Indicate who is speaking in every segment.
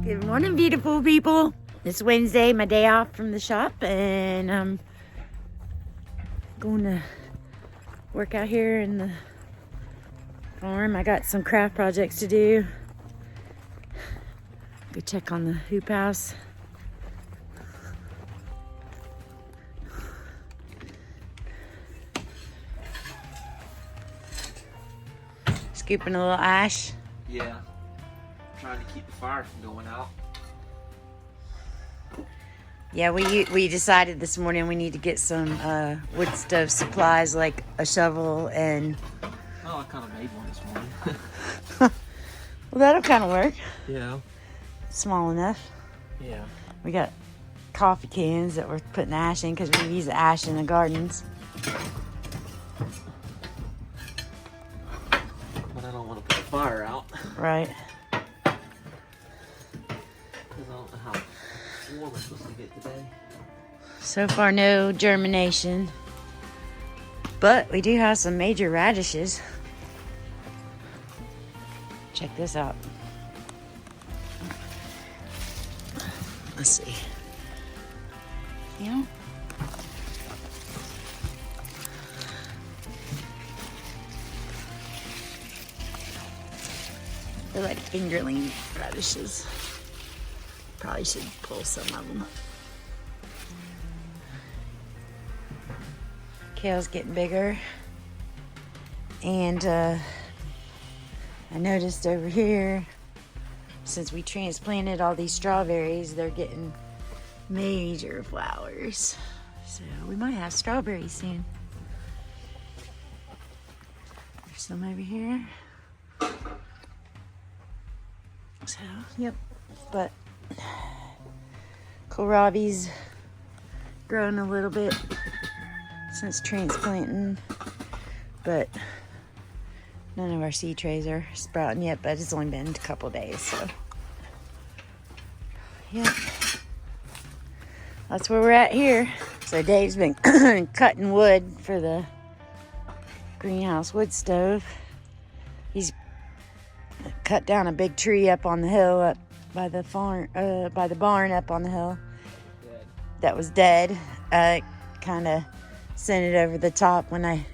Speaker 1: Good morning, beautiful people. It's Wednesday, my day off from the shop, and I'm going to work out here in the farm. I got some craft projects to do. Go check on the hoop house. Scooping a little ash.
Speaker 2: Yeah, trying to keep the fire from going out.
Speaker 1: Yeah, we decided this morning we need to get some wood stove supplies like a shovel and...
Speaker 2: Oh, I kind of made one this morning.
Speaker 1: Well, that'll kind of work.
Speaker 2: Yeah.
Speaker 1: Small enough.
Speaker 2: Yeah.
Speaker 1: We got coffee cans that we're putting ash in because we use the ash in the gardens.
Speaker 2: But I don't want to put the fire out.
Speaker 1: Right.
Speaker 2: Because I don't know how warm it's supposed to get today.
Speaker 1: So far, no germination. But we do have some major radishes. Check this out. Let's see. Yeah. They're like fingerling radishes. Probably should pull some of them. Kale's getting bigger. And I noticed over here, since we transplanted all these strawberries, they're getting major flowers. So we might have strawberries soon. There's some over here. So, yep. But kohlrabi's grown a little bit since transplanting, but none of our seed trays are sprouting yet, but it's only been a couple days, so yeah, that's where we're at here. So Dave's been cutting wood for the greenhouse wood stove. He's cut down a big tree up on the hill up by the farm, by the barn up on the hill.
Speaker 2: Dead.
Speaker 1: That was dead. Kind of sent it over the top when I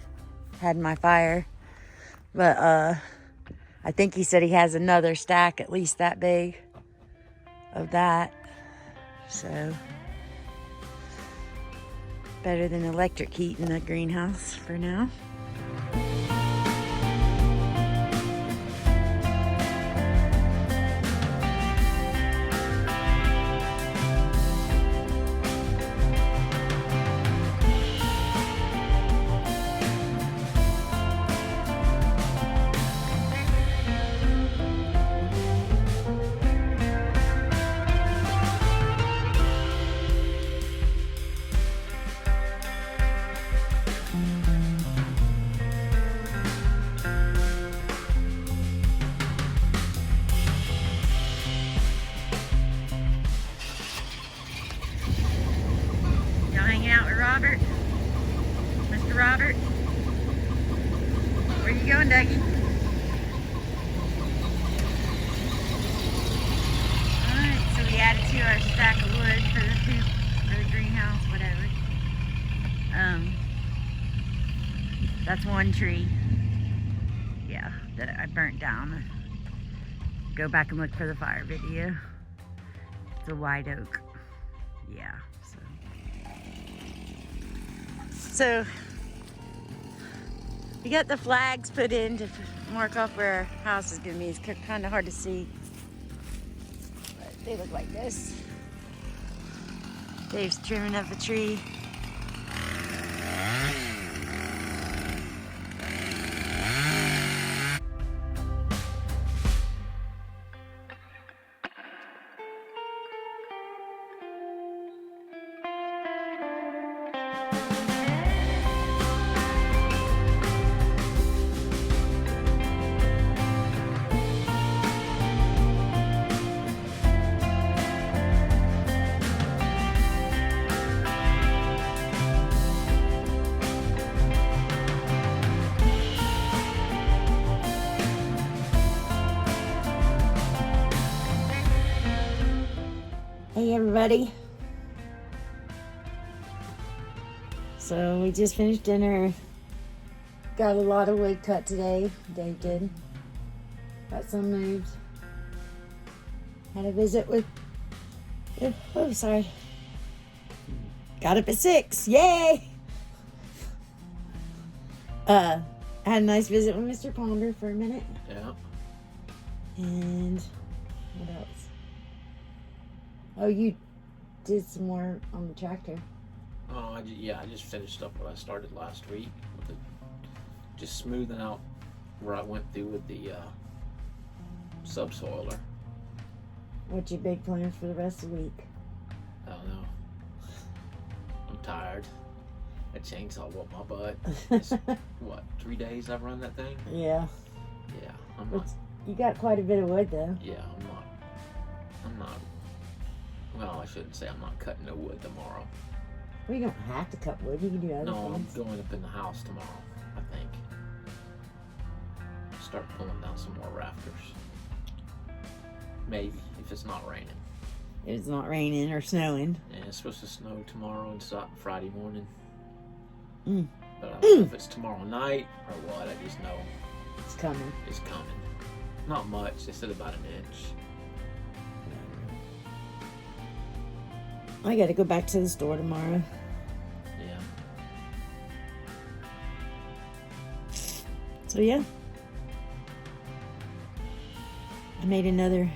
Speaker 1: had my fire. But I think he said he has another stack at least that big of that. So better than electric heat in the greenhouse for now. Hanging out with Robert. Mr. Robert. Where you going, Dougie? Alright, so we added to our stack of wood for the hoop, or the greenhouse, whatever. That's one tree. Yeah, that I burnt down. Go back and look for the fire video. It's a white oak. Yeah, so we got the flags put in to mark off where our house is going to be. It's kind of hard to see, but they look like this. Dave's trimming up a tree. Hey everybody. So we just finished dinner. Got a lot of wood cut today. Dave did. Got some moved. Had a visit with oh sorry. Got up at 6. Yay! Had a nice visit with Mr. Ponder for a minute.
Speaker 2: Yeah.
Speaker 1: And what else? Oh, you did some more on the tractor.
Speaker 2: Oh, I just finished up what I started last week with just smoothing out where I went through with the subsoiler.
Speaker 1: What's your big plan for the rest of the week?
Speaker 2: I don't know. I'm tired. That chainsaw whooped my butt. It's, what, 3 days I've run that thing?
Speaker 1: Yeah.
Speaker 2: Yeah, I'm not.
Speaker 1: You got quite a bit of wood though.
Speaker 2: Yeah, I'm not. Well, I shouldn't say I'm not cutting no wood tomorrow.
Speaker 1: Well, you don't have to cut wood. You can do other
Speaker 2: No, I'm
Speaker 1: things.
Speaker 2: going up in the house tomorrow, I think. Start pulling down some more rafters. Maybe, if it's not raining.
Speaker 1: If it's not raining or snowing.
Speaker 2: And it's supposed to snow tomorrow and Friday morning.
Speaker 1: Mm.
Speaker 2: But I don't know if it's tomorrow night or what. I just know
Speaker 1: It's coming.
Speaker 2: it's coming. Not much. They said about an inch.
Speaker 1: I got to go back to the store tomorrow.
Speaker 2: Yeah.
Speaker 1: So yeah. I made another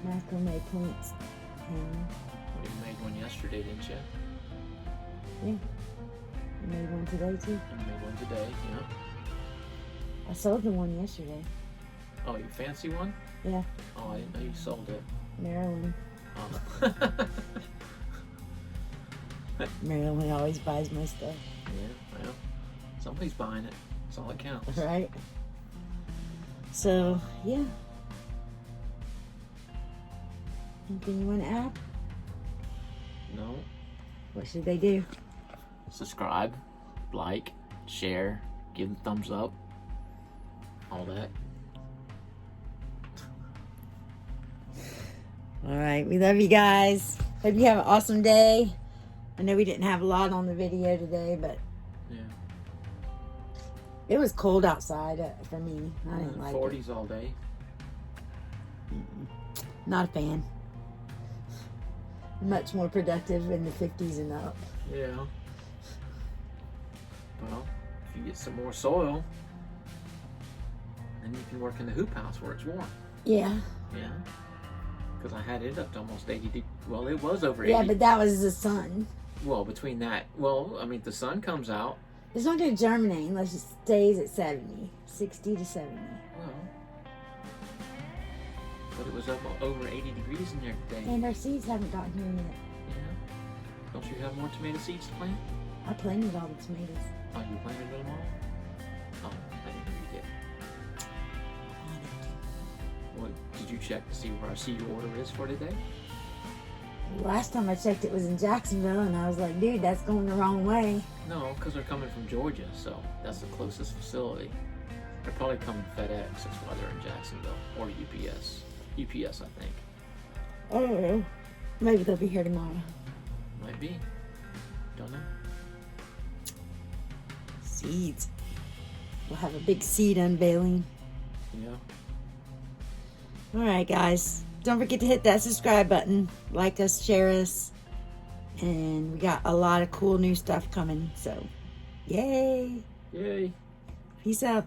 Speaker 1: macrame points. And
Speaker 2: Well, you made one yesterday, didn't you?
Speaker 1: yeah. I made one today too.
Speaker 2: You made one today, yeah.
Speaker 1: I sold the one yesterday.
Speaker 2: Oh, you fancy one?
Speaker 1: Yeah.
Speaker 2: Oh, I didn't know you sold it.
Speaker 1: Marilyn.
Speaker 2: Oh.
Speaker 1: Marilyn always buys my stuff.
Speaker 2: Yeah, well, somebody's buying it. That's all that counts.
Speaker 1: Right? So, yeah. Anything you want to add?
Speaker 2: No.
Speaker 1: What should they do?
Speaker 2: Subscribe, like, share, give the thumbs up, all that.
Speaker 1: All right. We love you guys. Hope you have an awesome day. I know we didn't have a lot on the video today, but
Speaker 2: Yeah.
Speaker 1: it was cold outside for me. I didn't like
Speaker 2: 40s all day.
Speaker 1: it. Not a fan. Much more productive in the 50s and up.
Speaker 2: Yeah. Well, if you get some more soil, then you can work in the hoop house where it's warm.
Speaker 1: Yeah.
Speaker 2: Yeah. Because I had it up to almost 80 well, it was over 80.
Speaker 1: Yeah, but that was the sun.
Speaker 2: Well, between that, well, I mean, the sun comes out.
Speaker 1: It's not going to germinate unless it stays at 70. 60 to 70.
Speaker 2: Well, but it was up over 80 degrees in there today.
Speaker 1: And our seeds haven't gotten here yet.
Speaker 2: Yeah. Don't you have more tomato seeds to plant?
Speaker 1: I planted all the tomatoes.
Speaker 2: Oh, you planted them all? Oh, I didn't know you did. Well, did you check to see where our seed order is for today?
Speaker 1: Last time I checked, it was in Jacksonville, and I was like, dude, that's going the wrong way.
Speaker 2: No, because they're coming from Georgia, so that's the closest facility. They're probably coming FedEx, that's why they're in Jacksonville. Or UPS. UPS, I think.
Speaker 1: I don't know. Maybe they'll be here tomorrow.
Speaker 2: Might be. Don't know.
Speaker 1: Seeds. We'll have a big seed unveiling.
Speaker 2: Yeah.
Speaker 1: All right, guys. Don't forget to hit that subscribe button. Like us, share us. And we got a lot of cool new stuff coming. So, yay.
Speaker 2: Yay.
Speaker 1: Peace out.